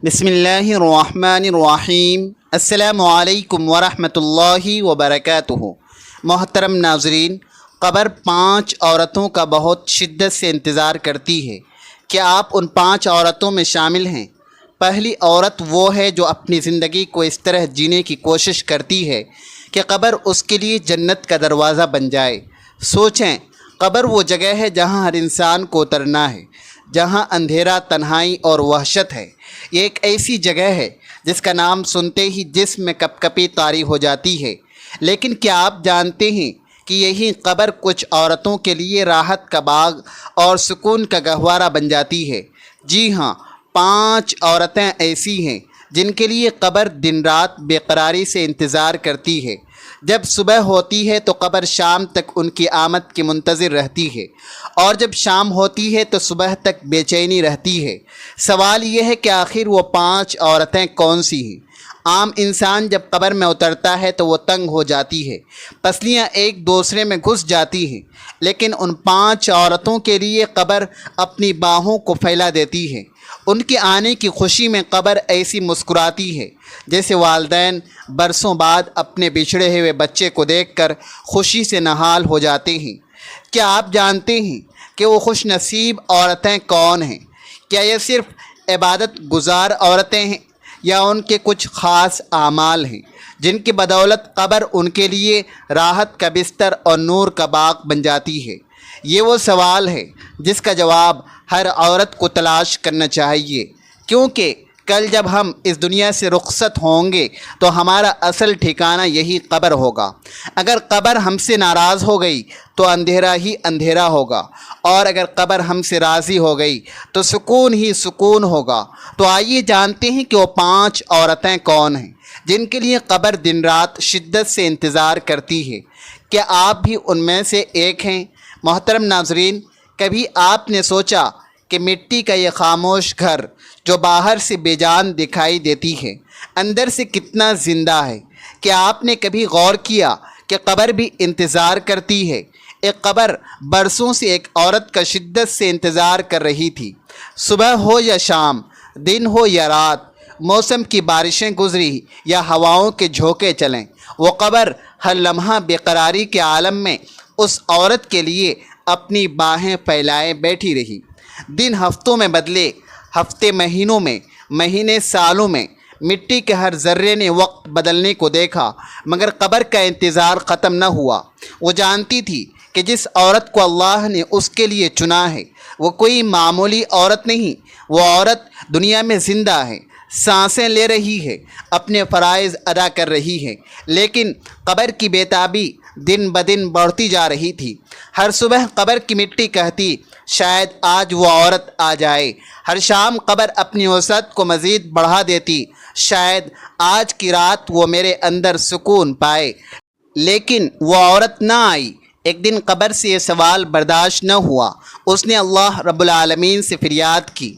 بسم اللہ الرحمن الرحیم۔ السلام علیکم ورحمۃ اللہ وبرکاتہ۔ محترم ناظرین، قبر 5 عورتوں کا بہت شدت سے انتظار کرتی ہے۔ کیا آپ ان 5 عورتوں میں شامل ہیں؟ پہلی عورت وہ ہے جو اپنی زندگی کو اس طرح جینے کی کوشش کرتی ہے کہ قبر اس کے لیے جنت کا دروازہ بن جائے۔ سوچیں، قبر وہ جگہ ہے جہاں ہر انسان کو اترنا ہے، جہاں اندھیرا، تنہائی اور وحشت ہے۔ یہ ایک ایسی جگہ ہے جس کا نام سنتے ہی جسم میں کپ کپی طاری ہو جاتی ہے۔ لیکن کیا آپ جانتے ہیں کہ یہی قبر کچھ عورتوں کے لیے راحت کا باغ اور سکون کا گہوارہ بن جاتی ہے؟ جی ہاں، 5 عورتیں ایسی ہیں جن کے لیے قبر دن رات بے قراری سے انتظار کرتی ہے۔ جب صبح ہوتی ہے تو قبر شام تک ان کی آمد کی منتظر رہتی ہے، اور جب شام ہوتی ہے تو صبح تک بے چینی رہتی ہے۔ سوال یہ ہے کہ آخر وہ 5 عورتیں کون سی ہیں؟ عام انسان جب قبر میں اترتا ہے تو وہ تنگ ہو جاتی ہے، پسلیاں ایک دوسرے میں گھس جاتی ہیں، لیکن ان 5 عورتوں کے لیے قبر اپنی باہوں کو پھیلا دیتی ہے۔ ان کے آنے کی خوشی میں قبر ایسی مسکراتی ہے جیسے والدین برسوں بعد اپنے بچھڑے ہوئے بچے کو دیکھ کر خوشی سے نہال ہو جاتے ہیں۔ کیا آپ جانتے ہیں کہ وہ خوش نصیب عورتیں کون ہیں؟ کیا یہ صرف عبادت گزار عورتیں ہیں، یا ان کے کچھ خاص اعمال ہیں جن کی بدولت قبر ان کے لیے راحت کا بستر اور نور کا باغ بن جاتی ہے؟ یہ وہ سوال ہے جس کا جواب ہر عورت کو تلاش کرنا چاہیے، کیونکہ کل جب ہم اس دنیا سے رخصت ہوں گے تو ہمارا اصل ٹھکانہ یہی قبر ہوگا۔ اگر قبر ہم سے ناراض ہو گئی تو اندھیرا ہی اندھیرا ہوگا، اور اگر قبر ہم سے راضی ہو گئی تو سکون ہی سکون ہوگا۔ تو آئیے جانتے ہیں کہ وہ 5 عورتیں کون ہیں جن کے لیے قبر دن رات شدت سے انتظار کرتی ہے۔ کیا آپ بھی ان میں سے ایک ہیں؟ محترم ناظرین، کبھی آپ نے سوچا کہ مٹی کا یہ خاموش گھر جو باہر سے بے جان دکھائی دیتی ہے، اندر سے کتنا زندہ ہے؟ کیا آپ نے کبھی غور کیا کہ قبر بھی انتظار کرتی ہے؟ ایک قبر برسوں سے ایک عورت کا شدت سے انتظار کر رہی تھی۔ صبح ہو یا شام، دن ہو یا رات، موسم کی بارشیں گزری یا ہواؤں کے جھونکے چلیں، وہ قبر ہر لمحہ بے قراری کے عالم میں اس عورت کے لیے اپنی باہیں پھیلائے بیٹھی رہی۔ دن ہفتوں میں بدلے، ہفتے مہینوں میں، مہینے سالوں میں، مٹی کے ہر ذرے نے وقت بدلنے کو دیکھا، مگر قبر کا انتظار ختم نہ ہوا۔ وہ جانتی تھی کہ جس عورت کو اللہ نے اس کے لیے چنا ہے وہ کوئی معمولی عورت نہیں، وہ عورت دنیا میں زندہ ہے، سانسیں لے رہی ہے، اپنے فرائض ادا کر رہی ہے، لیکن قبر کی بیتابی دن بدن بڑھتی جا رہی تھی۔ ہر صبح قبر کی مٹی کہتی، شاید آج وہ عورت آ جائے۔ ہر شام قبر اپنی وسعت کو مزید بڑھا دیتی، شاید آج کی رات وہ میرے اندر سکون پائے۔ لیکن وہ عورت نہ آئی۔ ایک دن قبر سے یہ سوال برداشت نہ ہوا۔ اس نے اللہ رب العالمین سے فریاد کی،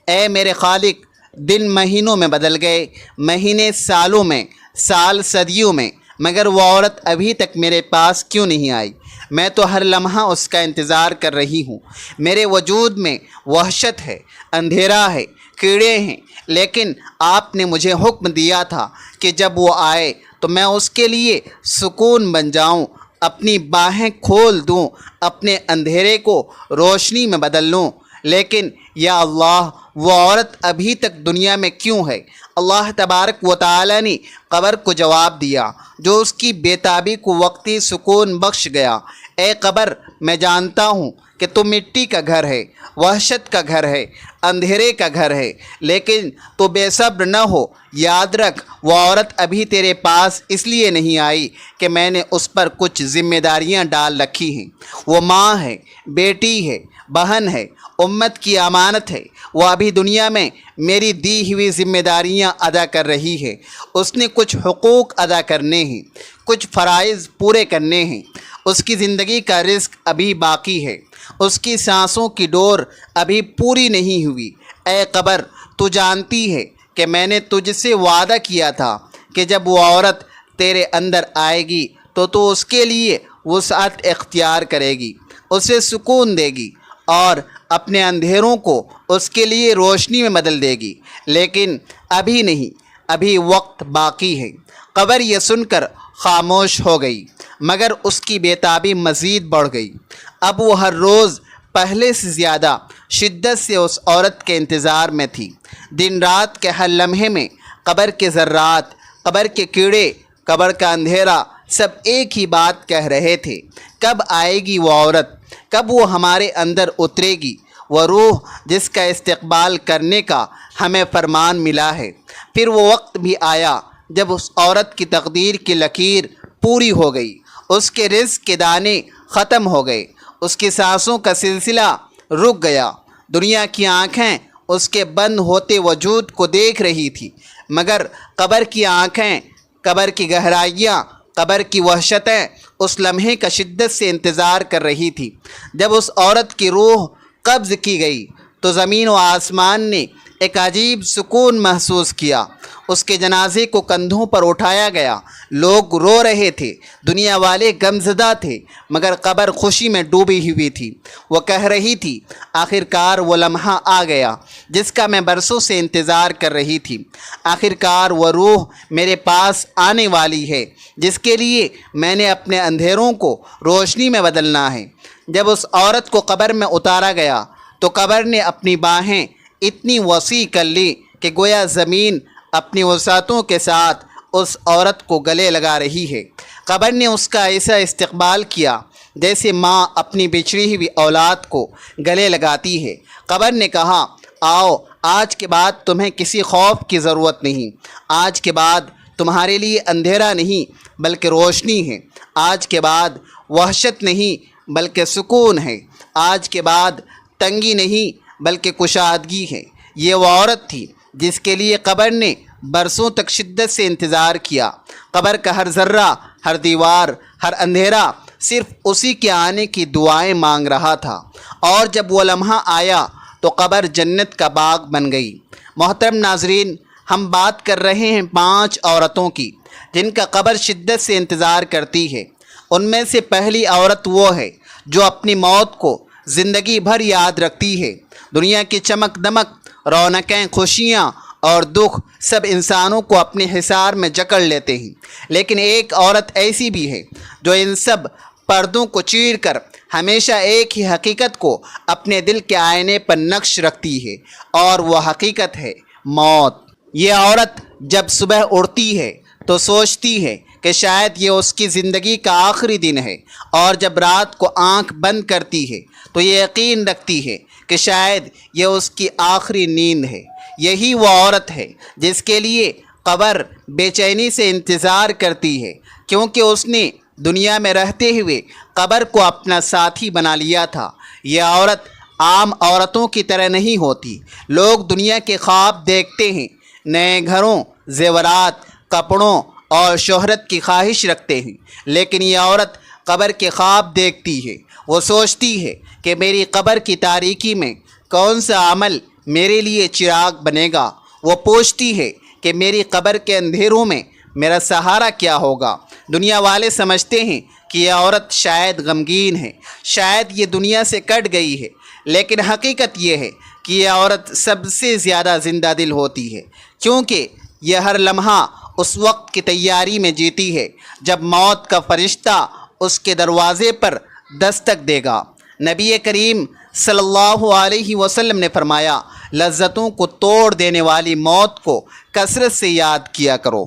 اے میرے خالق، دن مہینوں میں بدل گئے، مہینے سالوں میں، سال صدیوں میں، مگر وہ عورت ابھی تک میرے پاس کیوں نہیں آئی؟ میں تو ہر لمحہ اس کا انتظار کر رہی ہوں۔ میرے وجود میں وحشت ہے، اندھیرا ہے، کیڑے ہیں، لیکن آپ نے مجھے حکم دیا تھا کہ جب وہ آئے تو میں اس کے لیے سکون بن جاؤں، اپنی باہیں کھول دوں، اپنے اندھیرے کو روشنی میں بدل لوں۔ لیکن یا اللہ، وہ عورت ابھی تک دنیا میں کیوں ہے؟ اللہ تبارک و تعالی نے قبر کو جواب دیا جو اس کی بیتابی کو وقتی سکون بخش گیا۔ اے قبر، میں جانتا ہوں کہ تو مٹی کا گھر ہے، وحشت کا گھر ہے، اندھیرے کا گھر ہے، لیکن تو بے صبر نہ ہو۔ یاد رکھ، وہ عورت ابھی تیرے پاس اس لیے نہیں آئی کہ میں نے اس پر کچھ ذمہ داریاں ڈال رکھی ہیں۔ وہ ماں ہے، بیٹی ہے، بہن ہے، امت کی امانت ہے۔ وہ ابھی دنیا میں میری دی ہوئی ذمہ داریاں ادا کر رہی ہے۔ اس نے کچھ حقوق ادا کرنے ہیں، کچھ فرائض پورے کرنے ہیں۔ اس کی زندگی کا رزق ابھی باقی ہے، اس کی سانسوں کی ڈور ابھی پوری نہیں ہوئی۔ اے قبر، تو جانتی ہے کہ میں نے تجھ سے وعدہ کیا تھا کہ جب وہ عورت تیرے اندر آئے گی تو تو اس کے لیے وسعت اختیار کرے گی، اسے سکون دے گی، اور اپنے اندھیروں کو اس کے لیے روشنی میں بدل دے گی، لیکن ابھی نہیں، ابھی وقت باقی ہے۔ قبر یہ سن کر خاموش ہو گئی، مگر اس کی بےتابی مزید بڑھ گئی۔ اب وہ ہر روز پہلے سے زیادہ شدت سے اس عورت کے انتظار میں تھی۔ دن رات کے ہر لمحے میں قبر کے ذرات، قبر کے کیڑے، قبر کا اندھیرا سب ایک ہی بات کہہ رہے تھے، کب آئے گی وہ عورت، کب وہ ہمارے اندر اترے گی، وہ روح جس کا استقبال کرنے کا ہمیں فرمان ملا ہے۔ پھر وہ وقت بھی آیا جب اس عورت کی تقدیر کی لکیر پوری ہو گئی، اس کے رزق کے دانے ختم ہو گئے، اس کی سانسوں کا سلسلہ رک گیا۔ دنیا کی آنکھیں اس کے بند ہوتے وجود کو دیکھ رہی تھی، مگر قبر کی آنکھیں، قبر کی گہرائیاں، قبر کی وحشتیں اس لمحے کا شدت سے انتظار کر رہی تھی۔ جب اس عورت کی روح قبض کی گئی تو زمین و آسمان نے ایک عجیب سکون محسوس کیا۔ اس کے جنازے کو کندھوں پر اٹھایا گیا، لوگ رو رہے تھے، دنیا والے غمزدہ تھے، مگر قبر خوشی میں ڈوبی ہوئی تھی۔ وہ کہہ رہی تھی، آخر کار وہ لمحہ آ گیا جس کا میں برسوں سے انتظار کر رہی تھی، آخر کار وہ روح میرے پاس آنے والی ہے جس کے لیے میں نے اپنے اندھیروں کو روشنی میں بدلنا ہے۔ جب اس عورت کو قبر میں اتارا گیا تو قبر نے اپنی باہیں اتنی وسیع کر لی کہ گویا زمین اپنی وسعتوں کے ساتھ اس عورت کو گلے لگا رہی ہے۔ قبر نے اس کا ایسا استقبال کیا جیسے ماں اپنی بچھڑی ہوئی اولاد کو گلے لگاتی ہے۔ قبر نے کہا، آؤ، آج کے بعد تمہیں کسی خوف کی ضرورت نہیں، آج کے بعد تمہارے لیے اندھیرا نہیں بلکہ روشنی ہے، آج کے بعد وحشت نہیں بلکہ سکون ہے، آج کے بعد تنگی نہیں بلکہ کشادگی ہے۔ یہ وہ عورت تھی جس کے لیے قبر نے برسوں تک شدت سے انتظار کیا۔ قبر کا ہر ذرہ، ہر دیوار، ہر اندھیرا صرف اسی کے آنے کی دعائیں مانگ رہا تھا، اور جب وہ لمحہ آیا تو قبر جنت کا باغ بن گئی۔ محترم ناظرین، ہم بات کر رہے ہیں 5 عورتوں کی جن کا قبر شدت سے انتظار کرتی ہے۔ ان میں سے پہلی عورت وہ ہے جو اپنی موت کو زندگی بھر یاد رکھتی ہے۔ دنیا کی چمک دمک، رونقیں، خوشیاں اور دکھ سب انسانوں کو اپنے حصار میں جکڑ لیتے ہیں، لیکن ایک عورت ایسی بھی ہے جو ان سب پردوں کو چیر کر ہمیشہ ایک ہی حقیقت کو اپنے دل کے آئینے پر نقش رکھتی ہے، اور وہ حقیقت ہے موت۔ یہ عورت جب صبح اٹھتی ہے تو سوچتی ہے کہ شاید یہ اس کی زندگی کا آخری دن ہے، اور جب رات کو آنکھ بند کرتی ہے تو یہ یقین رکھتی ہے کہ شاید یہ اس کی آخری نیند ہے۔ یہی وہ عورت ہے جس کے لیے قبر بے چینی سے انتظار کرتی ہے، کیونکہ اس نے دنیا میں رہتے ہوئے قبر کو اپنا ساتھی بنا لیا تھا۔ یہ عورت عام عورتوں کی طرح نہیں ہوتی۔ لوگ دنیا کے خواب دیکھتے ہیں، نئے گھروں، زیورات، کپڑوں اور شہرت کی خواہش رکھتے ہیں، لیکن یہ عورت قبر کے خواب دیکھتی ہے۔ وہ سوچتی ہے کہ میری قبر کی تاریکی میں کون سا عمل میرے لیے چراغ بنے گا۔ وہ پوچھتی ہے کہ میری قبر کے اندھیروں میں میرا سہارا کیا ہوگا۔ دنیا والے سمجھتے ہیں کہ یہ عورت شاید غمگین ہے، شاید یہ دنیا سے کٹ گئی ہے، لیکن حقیقت یہ ہے کہ یہ عورت سب سے زیادہ زندہ دل ہوتی ہے، کیونکہ یہ ہر لمحہ اس وقت کی تیاری میں جیتی ہے جب موت کا فرشتہ اس کے دروازے پر دستک دے گا۔ نبی کریم صلی اللہ علیہ وسلم نے فرمایا، لذتوں کو توڑ دینے والی موت کو کثرت سے یاد کیا کرو۔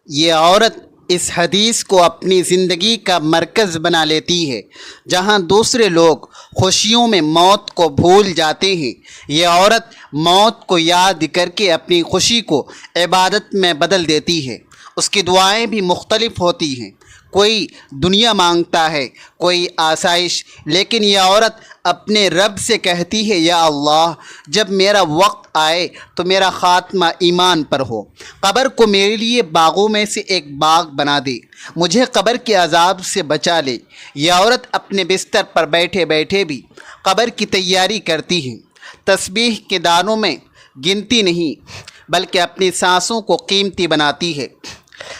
یہ عورت اس حدیث کو اپنی زندگی کا مرکز بنا لیتی ہے۔ جہاں دوسرے لوگ خوشیوں میں موت کو بھول جاتے ہیں، یہ عورت موت کو یاد کر کے اپنی خوشی کو عبادت میں بدل دیتی ہے۔ اس کی دعائیں بھی مختلف ہوتی ہیں، کوئی دنیا مانگتا ہے، کوئی آسائش، لیکن یہ عورت اپنے رب سے کہتی ہے، یا اللہ، جب میرا وقت آئے تو میرا خاتمہ ایمان پر ہو، قبر کو میرے لیے باغوں میں سے ایک باغ بنا دے، مجھے قبر کے عذاب سے بچا لے۔ یہ عورت اپنے بستر پر بیٹھے بیٹھے بھی قبر کی تیاری کرتی ہے، تسبیح کے دانوں میں گنتی نہیں بلکہ اپنی سانسوں کو قیمتی بناتی ہے۔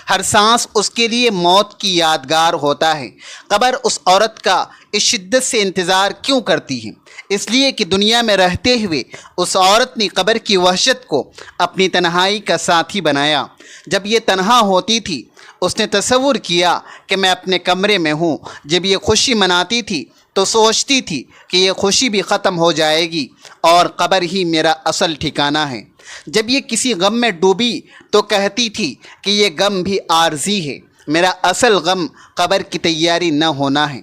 ہر سانس اس کے لیے موت کی یادگار ہوتا ہے۔ قبر اس عورت کا اس شدت سے انتظار کیوں کرتی ہے؟ اس لیے کہ دنیا میں رہتے ہوئے اس عورت نے قبر کی وحشت کو اپنی تنہائی کا ساتھی بنایا۔ جب یہ تنہا ہوتی تھی اس نے تصور کیا کہ میں اپنے کمرے میں ہوں۔ جب یہ خوشی مناتی تھی تو سوچتی تھی کہ یہ خوشی بھی ختم ہو جائے گی اور قبر ہی میرا اصل ٹھکانہ ہے۔ جب یہ کسی غم میں ڈوبی تو کہتی تھی کہ یہ غم بھی عارضی ہے، میرا اصل غم قبر کی تیاری نہ ہونا ہے۔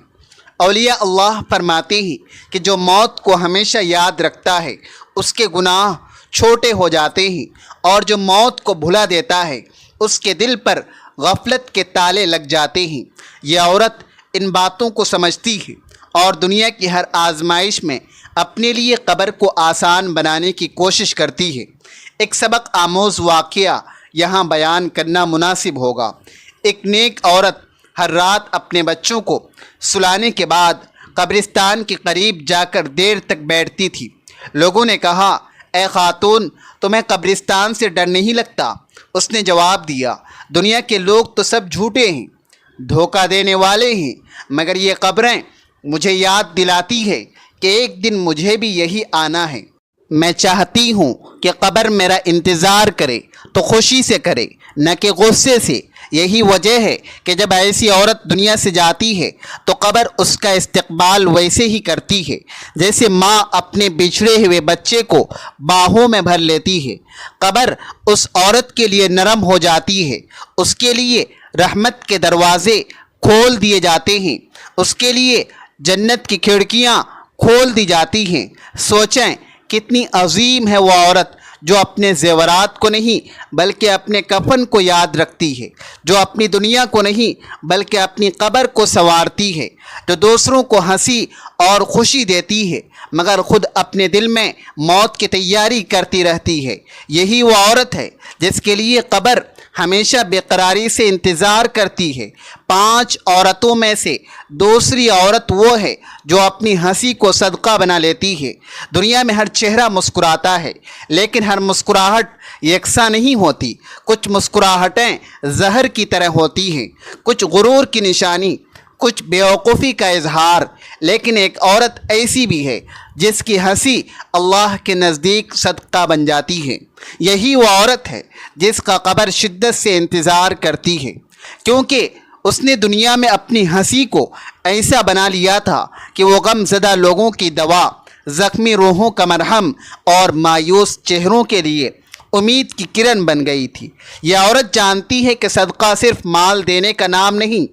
اولیاء اللہ فرماتے ہیں کہ جو موت کو ہمیشہ یاد رکھتا ہے اس کے گناہ چھوٹے ہو جاتے ہیں، اور جو موت کو بھلا دیتا ہے اس کے دل پر غفلت کے تالے لگ جاتے ہیں۔ یہ عورت ان باتوں کو سمجھتی ہے اور دنیا کی ہر آزمائش میں اپنے لیے قبر کو آسان بنانے کی کوشش کرتی ہے۔ ایک سبق آموز واقعہ یہاں بیان کرنا مناسب ہوگا۔ ایک نیک عورت ہر رات اپنے بچوں کو سلانے کے بعد قبرستان کے قریب جا کر دیر تک بیٹھتی تھی۔ لوگوں نے کہا، اے خاتون، تمہیں قبرستان سے ڈر نہیں لگتا؟ اس نے جواب دیا، دنیا کے لوگ تو سب جھوٹے ہیں، دھوکہ دینے والے ہیں، مگر یہ قبریں مجھے یاد دلاتی ہے کہ ایک دن مجھے بھی یہی آنا ہے۔ میں چاہتی ہوں کہ قبر میرا انتظار کرے تو خوشی سے کرے، نہ کہ غصے سے۔ یہی وجہ ہے کہ جب ایسی عورت دنیا سے جاتی ہے تو قبر اس کا استقبال ویسے ہی کرتی ہے جیسے ماں اپنے بچھڑے ہوئے بچے کو باہوں میں بھر لیتی ہے۔ قبر اس عورت کے لیے نرم ہو جاتی ہے، اس کے لیے رحمت کے دروازے کھول دیے جاتے ہیں، اس کے لیے جنت کی کھڑکیاں کھول دی جاتی ہیں۔ سوچیں کتنی عظیم ہے وہ عورت جو اپنے زیورات کو نہیں بلکہ اپنے کفن کو یاد رکھتی ہے، جو اپنی دنیا کو نہیں بلکہ اپنی قبر کو سنوارتی ہے، جو دوسروں کو ہنسی اور خوشی دیتی ہے مگر خود اپنے دل میں موت کی تیاری کرتی رہتی ہے۔ یہی وہ عورت ہے جس کے لیے قبر ہمیشہ بے قراری سے انتظار کرتی ہے۔ 5 عورتوں میں سے دوسری عورت وہ ہے جو اپنی ہنسی کو صدقہ بنا لیتی ہے۔ دنیا میں ہر چہرہ مسکراتا ہے لیکن ہر مسکراہٹ یکساں نہیں ہوتی۔ کچھ مسکراہٹیں زہر کی طرح ہوتی ہیں، کچھ غرور کی نشانی، کچھ بیوقوفی کا اظہار، لیکن ایک عورت ایسی بھی ہے جس کی ہنسی اللہ کے نزدیک صدقہ بن جاتی ہے۔ یہی وہ عورت ہے جس کا قبر شدت سے انتظار کرتی ہے، کیونکہ اس نے دنیا میں اپنی ہنسی کو ایسا بنا لیا تھا کہ وہ غم زدہ لوگوں کی دوا، زخمی روحوں کا مرہم اور مایوس چہروں کے لیے امید کی کرن بن گئی تھی۔ یہ عورت جانتی ہے کہ صدقہ صرف مال دینے کا نام نہیں۔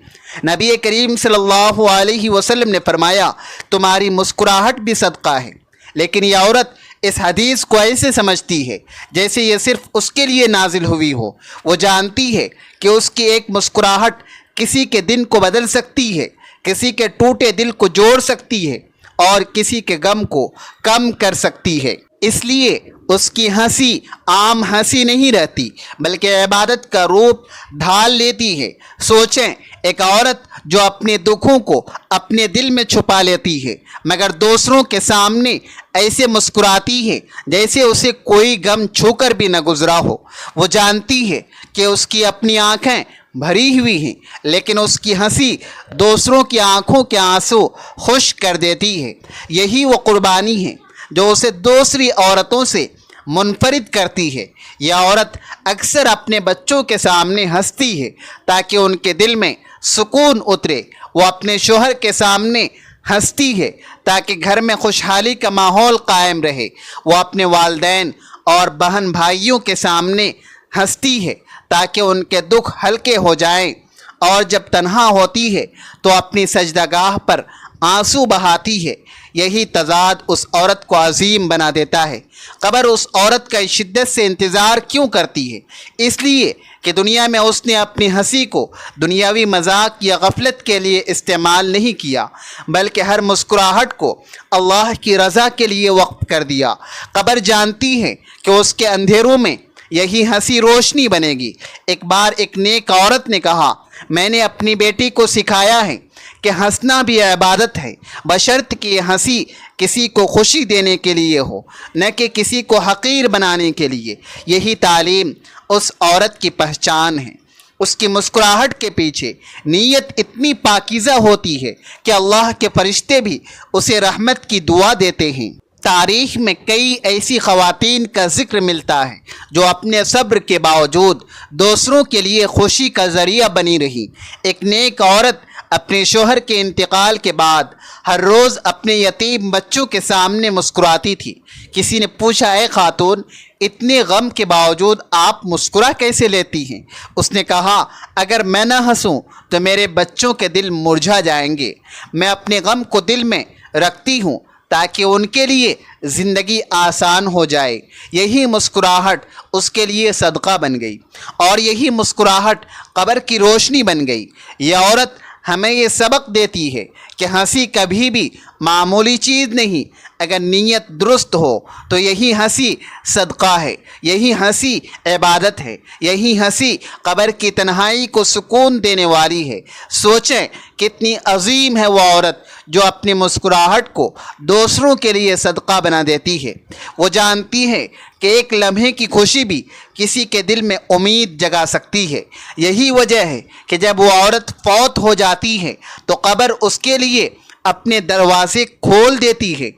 نبی کریم صلی اللہ علیہ وسلم نے فرمایا، تمہاری مسکراہٹ بھی صدقہ ہے۔ لیکن یہ عورت اس حدیث کو ایسے سمجھتی ہے جیسے یہ صرف اس کے لیے نازل ہوئی ہو۔ وہ جانتی ہے کہ اس کی ایک مسکراہٹ کسی کے دن کو بدل سکتی ہے، کسی کے ٹوٹے دل کو جوڑ سکتی ہے اور کسی کے غم کو کم کر سکتی ہے۔ اس لیے اس کی ہنسی عام ہنسی نہیں رہتی بلکہ عبادت کا روپ ڈھال لیتی ہے۔ سوچیں ایک عورت جو اپنے دکھوں کو اپنے دل میں چھپا لیتی ہے مگر دوسروں کے سامنے ایسے مسکراتی ہے جیسے اسے کوئی غم چھو کر بھی نہ گزرا ہو۔ وہ جانتی ہے کہ اس کی اپنی آنکھیں بھری ہوئی ہیں لیکن اس کی ہنسی دوسروں کی آنکھوں کے آنسو خشک کر دیتی ہے۔ یہی وہ قربانی ہے جو اسے دوسری عورتوں سے منفرد کرتی ہے۔ یہ عورت اکثر اپنے بچوں کے سامنے ہنستی ہے تاکہ ان کے دل میں سکون اترے۔ وہ اپنے شوہر کے سامنے ہنستی ہے تاکہ گھر میں خوشحالی کا ماحول قائم رہے۔ وہ اپنے والدین اور بہن بھائیوں کے سامنے ہنستی ہے تاکہ ان کے دکھ ہلکے ہو جائیں، اور جب تنہا ہوتی ہے تو اپنی سجدہ گاہ پر آنسو بہاتی ہے۔ یہی تضاد اس عورت کو عظیم بنا دیتا ہے۔ قبر اس عورت کا شدت سے انتظار کیوں کرتی ہے؟ اس لیے کہ دنیا میں اس نے اپنی ہنسی کو دنیاوی مذاق یا غفلت کے لیے استعمال نہیں کیا بلکہ ہر مسکراہٹ کو اللہ کی رضا کے لیے وقف کر دیا۔ قبر جانتی ہے کہ اس کے اندھیروں میں یہی ہنسی روشنی بنے گی۔ ایک بار ایک نیک عورت نے کہا، میں نے اپنی بیٹی کو سکھایا ہے کہ ہنسنا بھی عبادت ہے، بشرط کہ یہ ہنسی کسی کو خوشی دینے کے لیے ہو، نہ کہ کسی کو حقیر بنانے کے لیے۔ یہی تعلیم اس عورت کی پہچان ہے۔ اس کی مسکراہٹ کے پیچھے نیت اتنی پاکیزہ ہوتی ہے کہ اللہ کے فرشتے بھی اسے رحمت کی دعا دیتے ہیں۔ تاریخ میں کئی ایسی خواتین کا ذکر ملتا ہے جو اپنے صبر کے باوجود دوسروں کے لیے خوشی کا ذریعہ بنی رہی۔ ایک نیک عورت اپنے شوہر کے انتقال کے بعد ہر روز اپنے یتیم بچوں کے سامنے مسکراتی تھی۔ کسی نے پوچھا، اے خاتون، اتنے غم کے باوجود آپ مسکرا کیسے لیتی ہیں؟ اس نے کہا، اگر میں نہ ہنسوں تو میرے بچوں کے دل مرجھا جائیں گے۔ میں اپنے غم کو دل میں رکھتی ہوں تاکہ ان کے لیے زندگی آسان ہو جائے۔ یہی مسکراہٹ اس کے لیے صدقہ بن گئی اور یہی مسکراہٹ قبر کی روشنی بن گئی۔ یہ عورت ہمیں یہ سبق دیتی ہے کہ ہنسی کبھی بھی معمولی چیز نہیں۔ اگر نیت درست ہو تو یہی ہنسی صدقہ ہے، یہی ہنسی عبادت ہے، یہی ہنسی قبر کی تنہائی کو سکون دینے والی ہے۔ سوچیں کتنی عظیم ہے وہ عورت جو اپنی مسکراہٹ کو دوسروں کے لیے صدقہ بنا دیتی ہے۔ وہ جانتی ہے کہ ایک لمحے کی خوشی بھی کسی کے دل میں امید جگا سکتی ہے۔ یہی وجہ ہے کہ جب وہ عورت فوت ہو جاتی ہے تو قبر اس کے لیے اپنے دروازے کھول دیتی ہے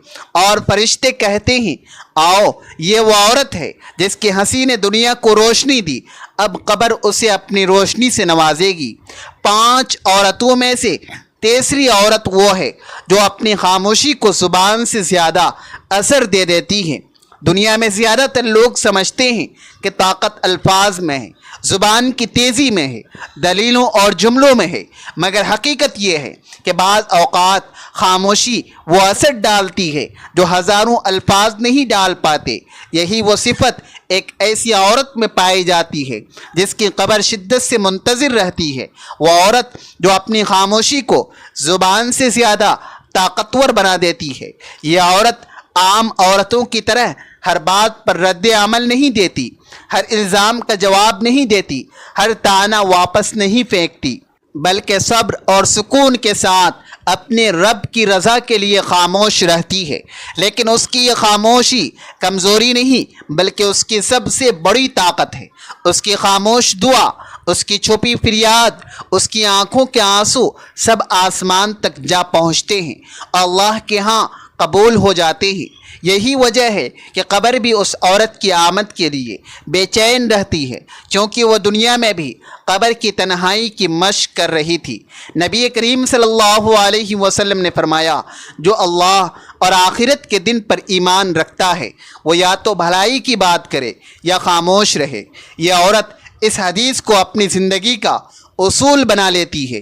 اور فرشتے کہتے ہیں، آؤ، یہ وہ عورت ہے جس کی ہنسی نے دنیا کو روشنی دی، اب قبر اسے اپنی روشنی سے نوازے گی۔ 5 عورتوں میں سے تیسری عورت وہ ہے جو اپنی خاموشی کو زبان سے زیادہ اثر دے دیتی ہے۔ دنیا میں زیادہ تر لوگ سمجھتے ہیں کہ طاقت الفاظ میں ہے، زبان کی تیزی میں ہے، دلیلوں اور جملوں میں ہے، مگر حقیقت یہ ہے کہ بعض اوقات خاموشی وہ اثر ڈالتی ہے جو ہزاروں الفاظ نہیں ڈال پاتے۔ یہی وہ صفت ایک ایسی عورت میں پائی جاتی ہے جس کی قبر شدت سے منتظر رہتی ہے۔ وہ عورت جو اپنی خاموشی کو زبان سے زیادہ طاقتور بنا دیتی ہے۔ یہ عورت عام عورتوں کی طرح ہر بات پر رد عمل نہیں دیتی، ہر الزام کا جواب نہیں دیتی، ہر طعنہ واپس نہیں پھینکتی، بلکہ صبر اور سکون کے ساتھ اپنے رب کی رضا کے لیے خاموش رہتی ہے۔ لیکن اس کی یہ خاموشی کمزوری نہیں بلکہ اس کی سب سے بڑی طاقت ہے۔ اس کی خاموش دعا، اس کی چھپی فریاد، اس کی آنکھوں کے آنسو سب آسمان تک جا پہنچتے ہیں، اللہ کے ہاں قبول ہو جاتے ہیں۔ یہی وجہ ہے کہ قبر بھی اس عورت کی آمد کے لیے بے چین رہتی ہے، کیونکہ وہ دنیا میں بھی قبر کی تنہائی کی مشق کر رہی تھی۔ نبی کریم صلی اللہ علیہ وسلم نے فرمایا، جو اللہ اور آخرت کے دن پر ایمان رکھتا ہے وہ یا تو بھلائی کی بات کرے یا خاموش رہے۔ یہ عورت اس حدیث کو اپنی زندگی کا اصول بنا لیتی ہے۔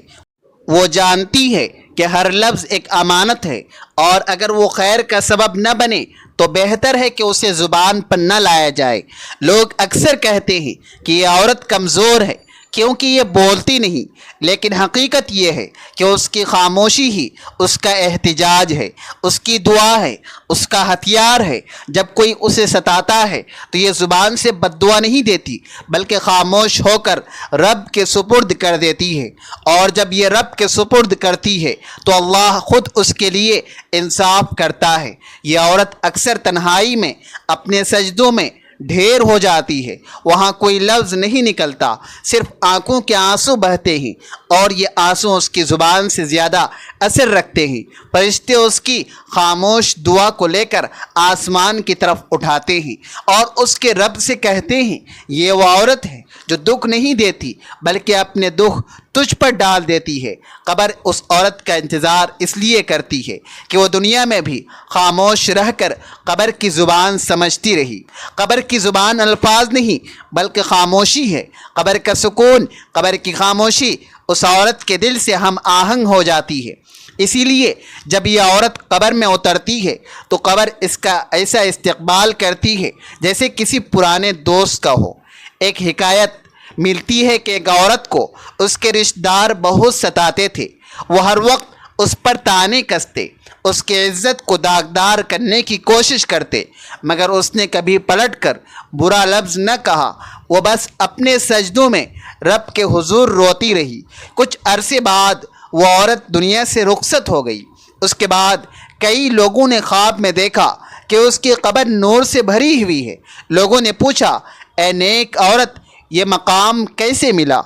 وہ جانتی ہے کہ ہر لفظ ایک امانت ہے اور اگر وہ خیر کا سبب نہ بنے تو بہتر ہے کہ اسے زبان پر نہ لایا جائے۔ لوگ اکثر کہتے ہیں کہ یہ عورت کمزور ہے کیونکہ یہ بولتی نہیں، لیکن حقیقت یہ ہے کہ اس کی خاموشی ہی اس کا احتجاج ہے، اس کی دعا ہے، اس کا ہتھیار ہے۔ جب کوئی اسے ستاتا ہے تو یہ زبان سے بد دعا نہیں دیتی بلکہ خاموش ہو کر رب کے سپرد کر دیتی ہے، اور جب یہ رب کے سپرد کرتی ہے تو اللہ خود اس کے لیے انصاف کرتا ہے۔ یہ عورت اکثر تنہائی میں اپنے سجدوں میں ڈھیر ہو جاتی ہے، وہاں کوئی لفظ نہیں نکلتا، صرف آنکھوں کے آنسو بہتے ہیں اور یہ آنسو اس کی زبان سے زیادہ اثر رکھتے ہیں۔ فرشتے اس کی خاموش دعا کو لے کر آسمان کی طرف اٹھاتے ہیں اور اس کے رب سے کہتے ہیں، یہ وہ عورت ہے جو دکھ نہیں دیتی بلکہ اپنے دکھ تجھ پر ڈال دیتی ہے۔ قبر اس عورت کا انتظار اس لیے کرتی ہے کہ وہ دنیا میں بھی خاموش رہ کر قبر کی زبان سمجھتی رہی۔ قبر کی زبان الفاظ نہیں بلکہ خاموشی ہے۔ قبر کا سکون، قبر کی خاموشی اس عورت کے دل سے ہم آہنگ ہو جاتی ہے۔ اسی لیے جب یہ عورت قبر میں اترتی ہے تو قبر اس کا ایسا استقبال کرتی ہے جیسے کسی پرانے دوست کا ہو۔ ایک حکایت ملتی ہے کہ ایک عورت کو اس کے رشتہ دار بہت ستاتے تھے، وہ ہر وقت اس پر طعنے کستے، اس کی عزت کو داغدار کرنے کی کوشش کرتے، مگر اس نے کبھی پلٹ کر برا لفظ نہ کہا، وہ بس اپنے سجدوں میں رب کے حضور روتی رہی۔ کچھ عرصے بعد وہ عورت دنیا سے رخصت ہو گئی۔ اس کے بعد کئی لوگوں نے خواب میں دیکھا کہ اس کی قبر نور سے بھری ہوئی ہے۔ لوگوں نے پوچھا، اے نیک عورت، یہ مقام کیسے ملا؟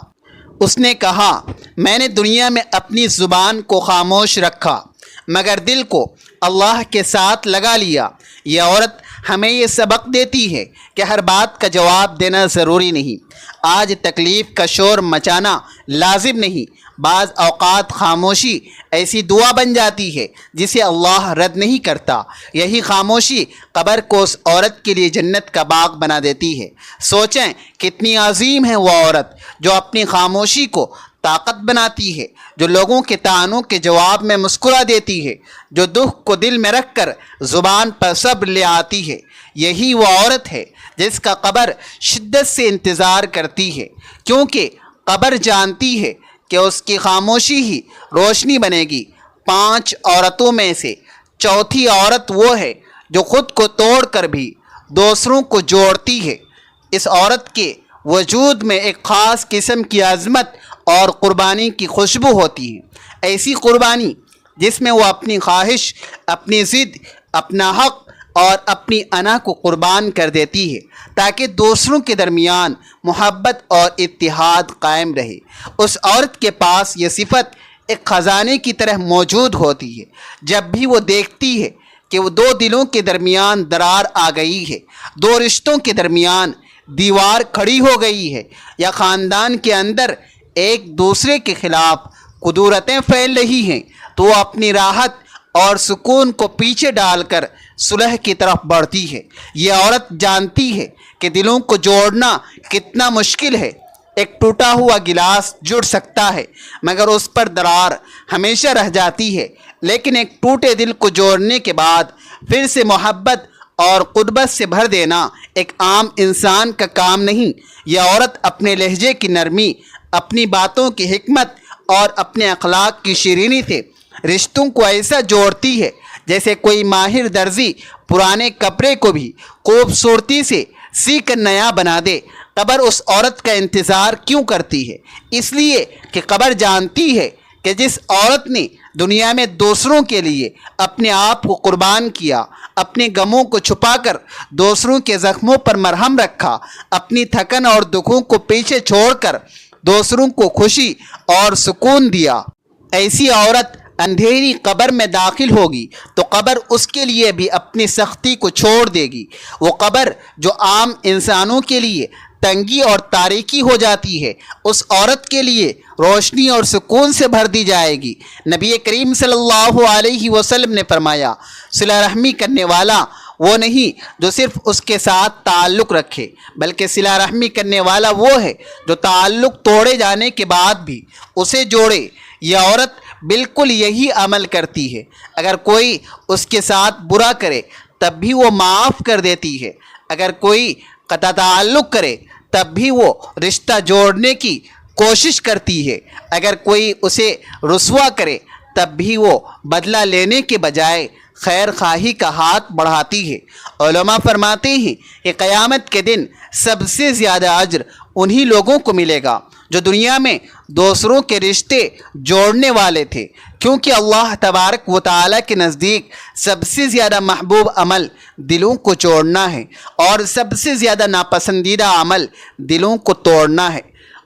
اس نے کہا میں نے دنیا میں اپنی زبان کو خاموش رکھا مگر دل کو اللہ کے ساتھ لگا لیا۔ یہ عورت ہمیں یہ سبق دیتی ہے کہ ہر بات کا جواب دینا ضروری نہیں۔ آج تکلیف کا شور مچانا لازم نہیں، بعض اوقات خاموشی ایسی دعا بن جاتی ہے جسے اللہ رد نہیں کرتا۔ یہی خاموشی قبر کو اس عورت کے لیے جنت کا باغ بنا دیتی ہے۔ سوچیں کتنی عظیم ہے وہ عورت جو اپنی خاموشی کو طاقت بناتی ہے، جو لوگوں کے طعنوں کے جواب میں مسکرا دیتی ہے، جو دکھ کو دل میں رکھ کر زبان پر صبر لے آتی ہے۔ یہی وہ عورت ہے جس کا قبر شدت سے انتظار کرتی ہے، کیونکہ قبر جانتی ہے کہ اس کی خاموشی ہی روشنی بنے گی۔ 5 عورتوں میں سے چوتھی عورت وہ ہے جو خود کو توڑ کر بھی دوسروں کو جوڑتی ہے۔ اس عورت کے وجود میں ایک خاص قسم کی عظمت اور قربانی کی خوشبو ہوتی ہے، ایسی قربانی جس میں وہ اپنی خواہش، اپنی ضد، اپنا حق اور اپنی انا کو قربان کر دیتی ہے تاکہ دوسروں کے درمیان محبت اور اتحاد قائم رہے۔ اس عورت کے پاس یہ صفت ایک خزانے کی طرح موجود ہوتی ہے۔ جب بھی وہ دیکھتی ہے کہ وہ 2 دلوں کے درمیان درار آ گئی ہے، 2 رشتوں کے درمیان دیوار کھڑی ہو گئی ہے، یا خاندان کے اندر ایک دوسرے کے خلاف قدورتیں پھیل رہی ہیں، تو وہ اپنی راحت اور سکون کو پیچھے ڈال کر صلح کی طرف بڑھتی ہے۔ یہ عورت جانتی ہے کہ دلوں کو جوڑنا کتنا مشکل ہے۔ ایک ٹوٹا ہوا گلاس جڑ سکتا ہے مگر اس پر درار ہمیشہ رہ جاتی ہے، لیکن ایک ٹوٹے دل کو جوڑنے کے بعد پھر سے محبت اور قربت سے بھر دینا ایک عام انسان کا کام نہیں۔ یہ عورت اپنے لہجے کی نرمی، اپنی باتوں کی حکمت اور اپنے اخلاق کی شیرینی سے رشتوں کو ایسا جوڑتی ہے جیسے کوئی ماہر درزی پرانے کپڑے کو بھی خوبصورتی سے سی کر نیا بنا دے۔ قبر اس عورت کا انتظار کیوں کرتی ہے؟ اس لیے کہ قبر جانتی ہے کہ جس عورت نے دنیا میں دوسروں کے لیے اپنے آپ کو قربان کیا، اپنے غموں کو چھپا کر دوسروں کے زخموں پر مرہم رکھا، اپنی تھکن اور دکھوں کو پیچھے چھوڑ کر دوسروں کو خوشی اور سکون دیا، ایسی عورت اندھیری قبر میں داخل ہوگی تو قبر اس کے لیے بھی اپنی سختی کو چھوڑ دے گی۔ وہ قبر جو عام انسانوں کے لیے تنگی اور تاریکی ہو جاتی ہے، اس عورت کے لیے روشنی اور سکون سے بھر دی جائے گی۔ نبی کریم صلی اللہ علیہ وسلم نے فرمایا، صلہ رحمی کرنے والا وہ نہیں جو صرف اس کے ساتھ تعلق رکھے، بلکہ صلہ رحمی کرنے والا وہ ہے جو تعلق توڑے جانے کے بعد بھی اسے جوڑے۔ یہ عورت بالکل یہی عمل کرتی ہے۔ اگر کوئی اس کے ساتھ برا کرے تب بھی وہ معاف کر دیتی ہے، اگر کوئی قطع تعلق کرے تب بھی وہ رشتہ جوڑنے کی کوشش کرتی ہے، اگر کوئی اسے رسوا کرے تب بھی وہ بدلہ لینے کے بجائے خیر خواہی کا ہاتھ بڑھاتی ہے۔ علماء فرماتے ہیں کہ قیامت کے دن سب سے زیادہ اجر انہی لوگوں کو ملے گا جو دنیا میں دوسروں کے رشتے جوڑنے والے تھے، کیونکہ اللہ تبارک و تعالیٰ کے نزدیک سب سے زیادہ محبوب عمل دلوں کو جوڑنا ہے اور سب سے زیادہ ناپسندیدہ عمل دلوں کو توڑنا ہے۔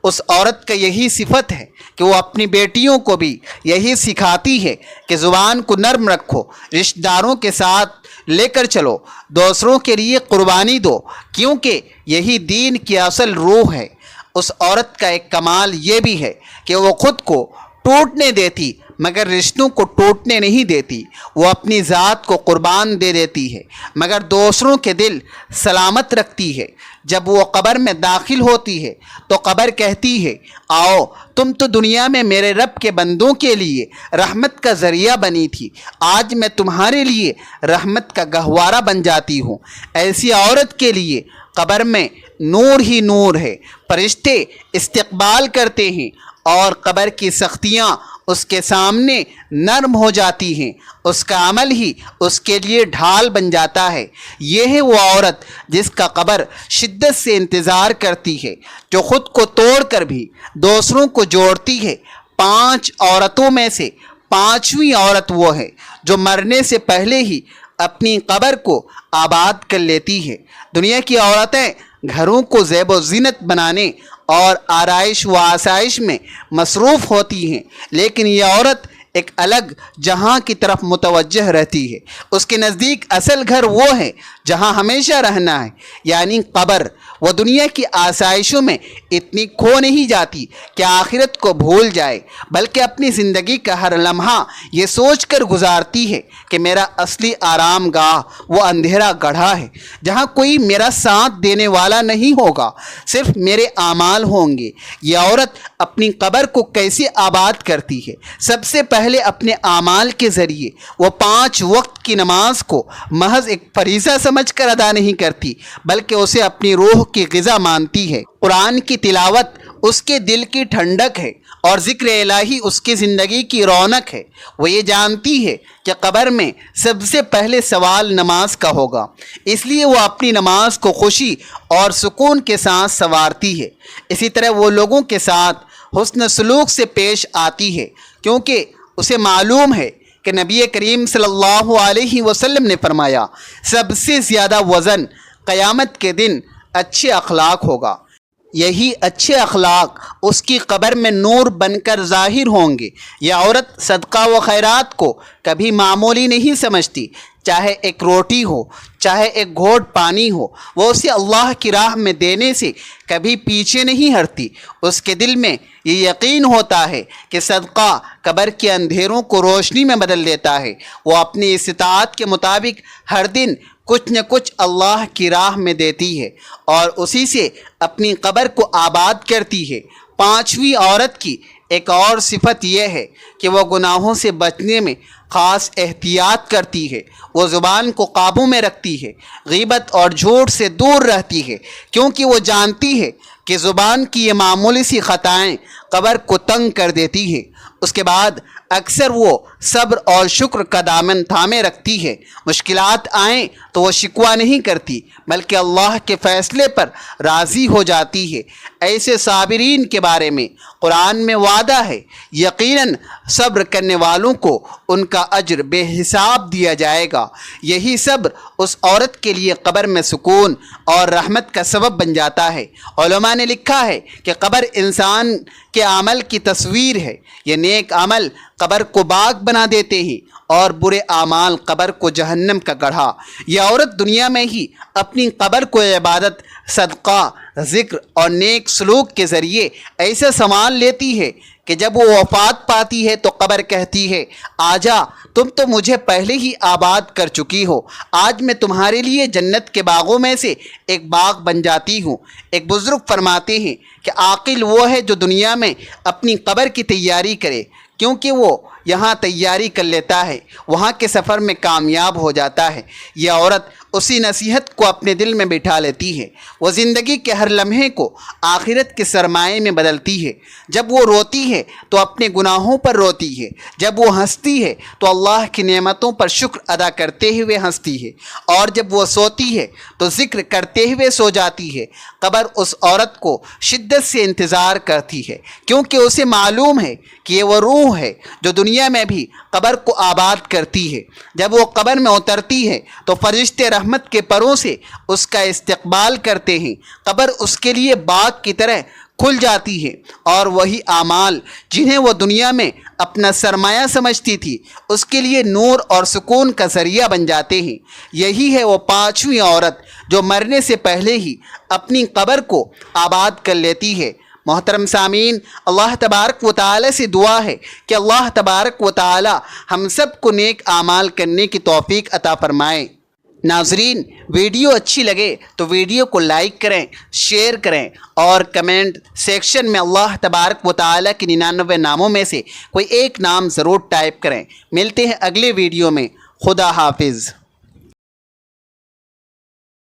اس عورت کا یہی صفت ہے کہ وہ اپنی بیٹیوں کو بھی یہی سکھاتی ہے کہ زبان کو نرم رکھو، رشتہ داروں کے ساتھ لے کر چلو، دوسروں کے لیے قربانی دو، کیونکہ یہی دین کی اصل روح ہے۔ اس عورت کا ایک کمال یہ بھی ہے کہ وہ خود کو ٹوٹنے دیتی مگر رشتوں کو ٹوٹنے نہیں دیتی۔ وہ اپنی ذات کو قربان دے دیتی ہے مگر دوسروں کے دل سلامت رکھتی ہے۔ جب وہ قبر میں داخل ہوتی ہے تو قبر کہتی ہے، آؤ تم تو دنیا میں میرے رب کے بندوں کے لیے رحمت کا ذریعہ بنی تھی، آج میں تمہارے لیے رحمت کا گہوارہ بن جاتی ہوں۔ ایسی عورت کے لیے قبر میں نور ہی نور ہے، فرشتے استقبال کرتے ہیں اور قبر کی سختیاں اس کے سامنے نرم ہو جاتی ہیں، اس کا عمل ہی اس کے لیے ڈھال بن جاتا ہے۔ یہ ہے وہ عورت جس کا قبر شدت سے انتظار کرتی ہے، جو خود کو توڑ کر بھی دوسروں کو جوڑتی ہے۔ 5 عورتوں میں سے 5ویں عورت وہ ہے جو مرنے سے پہلے ہی اپنی قبر کو آباد کر لیتی ہے۔ دنیا کی عورتیں گھروں کو زیب و زینت بنانے اور آرائش و آسائش میں مصروف ہوتی ہیں، لیکن یہ عورت ایک الگ جہاں کی طرف متوجہ رہتی ہے۔ اس کے نزدیک اصل گھر وہ ہے جہاں ہمیشہ رہنا ہے، یعنی قبر۔ وہ دنیا کی آسائشوں میں اتنی کھو نہیں جاتی کہ آخرت کو بھول جائے، بلکہ اپنی زندگی کا ہر لمحہ یہ سوچ کر گزارتی ہے کہ میرا اصلی آرام گاہ وہ اندھیرا گڑھا ہے جہاں کوئی میرا ساتھ دینے والا نہیں ہوگا، صرف میرے اعمال ہوں گے۔ یہ عورت اپنی قبر کو کیسے آباد کرتی ہے؟ سب سے پہلے اپنے اعمال کے ذریعے وہ 5 وقت کی نماز کو محض ایک فریضہ سمجھ کر ادا نہیں کرتی، بلکہ اسے اپنی روح کی غذا مانتی ہے۔ قرآن کی تلاوت اس کے دل کی ٹھنڈک ہے اور ذکر الہی اس کی زندگی کی رونق ہے۔ وہ یہ جانتی ہے کہ قبر میں سب سے پہلے سوال نماز کا ہوگا، اس لیے وہ اپنی نماز کو خوشی اور سکون کے ساتھ سنوارتی ہے۔ اسی طرح وہ لوگوں کے ساتھ حسن سلوک سے پیش آتی ہے، کیونکہ اسے معلوم ہے کہ نبی کریم صلی اللہ علیہ وسلم نے فرمایا، سب سے زیادہ وزن قیامت کے دن اچھے اخلاق ہوگا۔ یہی اچھے اخلاق اس کی قبر میں نور بن کر ظاہر ہوں گے۔ یہ عورت صدقہ و خیرات کو کبھی معمولی نہیں سمجھتی، چاہے ایک روٹی ہو، چاہے ایک گھونٹ پانی ہو، وہ اسے اللہ کی راہ میں دینے سے کبھی پیچھے نہیں ہٹتی۔ اس کے دل میں یہ یقین ہوتا ہے کہ صدقہ قبر کے اندھیروں کو روشنی میں بدل دیتا ہے۔ وہ اپنی استطاعت کے مطابق ہر دن کچھ نہ کچھ اللہ کی راہ میں دیتی ہے اور اسی سے اپنی قبر کو آباد کرتی ہے۔ 5ویں عورت کی ایک اور صفت یہ ہے کہ وہ گناہوں سے بچنے میں خاص احتیاط کرتی ہے۔ وہ زبان کو قابو میں رکھتی ہے، غیبت اور جھوٹ سے دور رہتی ہے، کیونکہ وہ جانتی ہے کہ زبان کی یہ معمولی سی خطائیں قبر کو تنگ کر دیتی ہے۔ اس کے بعد اکثر وہ صبر اور شکر کا دامن تھامے رکھتی ہے۔ مشکلات آئیں تو وہ شکوہ نہیں کرتی، بلکہ اللہ کے فیصلے پر راضی ہو جاتی ہے۔ ایسے صابرین کے بارے میں قرآن میں وعدہ ہے، یقیناً صبر کرنے والوں کو ان کا اجر بے حساب دیا جائے گا۔ یہی صبر اس عورت کے لیے قبر میں سکون اور رحمت کا سبب بن جاتا ہے۔ علماء نے لکھا ہے کہ قبر انسان کے عمل کی تصویر ہے۔ یہ نیک عمل قبر کو باغ بنا دیتے ہیں اور برے اعمال قبر کو جہنم کا گڑھا۔ یہ عورت دنیا میں ہی اپنی قبر کو عبادت، صدقہ، ذکر اور نیک سلوک کے ذریعے ایسے سنبھال لیتی ہے کہ جب وہ وفات پاتی ہے تو قبر کہتی ہے، آجا، تم تو مجھے پہلے ہی آباد کر چکی ہو، آج میں تمہارے لیے جنت کے باغوں میں سے ایک باغ بن جاتی ہوں۔ ایک بزرگ فرماتے ہیں کہ عاقل وہ ہے جو دنیا میں اپنی قبر کی تیاری کرے، کیونکہ وہ یہاں تیاری کر لیتا ہے، وہاں کے سفر میں کامیاب ہو جاتا ہے۔ یہ عورت اسی نصیحت کو اپنے دل میں بٹھا لیتی ہے۔ وہ زندگی کے ہر لمحے کو آخرت کے سرمایے میں بدلتی ہے۔ جب وہ روتی ہے تو اپنے گناہوں پر روتی ہے، جب وہ ہنستی ہے تو اللہ کی نعمتوں پر شکر ادا کرتے ہوئے ہنستی ہے، اور جب وہ سوتی ہے تو ذکر کرتے ہوئے سو جاتی ہے۔ قبر اس عورت کو شدت سے انتظار کرتی ہے، کیونکہ اسے معلوم ہے کہ یہ وہ روح ہے جو دنیا میں بھی قبر کو آباد کرتی ہے۔ جب وہ قبر میں اترتی ہے تو فرشتے رحمت کے پروں سے اس کا استقبال کرتے ہیں۔ قبر اس کے لیے باغ کی طرح کھل جاتی ہے اور وہی اعمال جنہیں وہ دنیا میں اپنا سرمایہ سمجھتی تھی اس کے لیے نور اور سکون کا ذریعہ بن جاتے ہیں۔ یہی ہے وہ 5ویں عورت جو مرنے سے پہلے ہی اپنی قبر کو آباد کر لیتی ہے۔ محترم سامعین، اللہ تبارک و تعالی سے دعا ہے کہ اللہ تبارک و تعالی ہم سب کو نیک اعمال کرنے کی توفیق عطا فرمائے۔ ناظرین، ویڈیو اچھی لگے تو ویڈیو کو لائک کریں، شیئر کریں اور کمنٹ سیکشن میں اللہ تبارک و تعالی کے 99 ناموں میں سے کوئی ایک نام ضرور ٹائپ کریں۔ ملتے ہیں اگلے ویڈیو میں۔ خدا حافظ۔